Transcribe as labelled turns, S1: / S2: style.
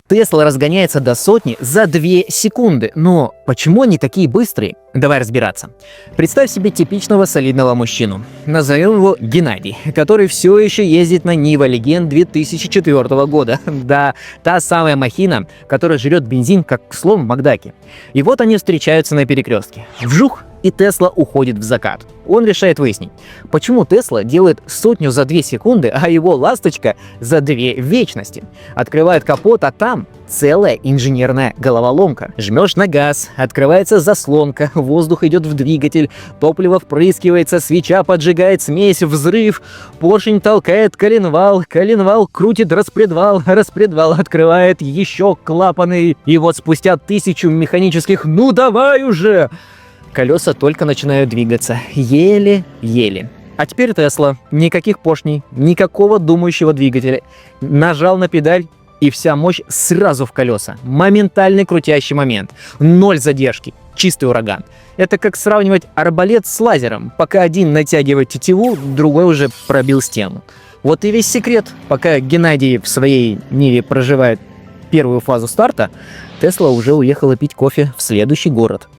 S1: Тесла разгоняется до сотни за 2 секунды. Но почему они такие быстрые? Давай разбираться. Представь себе типичного солидного мужчину. Назовем его Геннадий, который все еще ездит на Нива Легенд 2004 года. Да, та самая махина, которая жрет бензин, как слон в Макдаке. И вот они встречаются на перекрестке. Вжух! И Тесла уходит в закат. Он решает выяснить, почему Тесла делает сотню за 2 секунды, а его ласточка за 2 вечности. Открывает капот, а там целая инженерная головоломка. Жмешь на газ, открывается заслонка, воздух идет в двигатель, топливо впрыскивается, свеча поджигает смесь, взрыв, поршень толкает коленвал, коленвал крутит распредвал, распредвал открывает еще клапаны. И вот спустя 1000 механических «ну давай уже!» колеса только начинают двигаться. Еле-еле. А теперь Тесла. Никаких поршней, никакого думающего двигателя. Нажал на педаль, и вся мощь сразу в колеса. Моментальный крутящий момент. 0 задержки. Чистый ураган. Это как сравнивать арбалет с лазером. Пока один натягивает тетиву, другой уже пробил стену. Вот и весь секрет. Пока Геннадий в своей Ниве проживает первую фазу старта, Тесла уже уехала пить кофе в следующий город.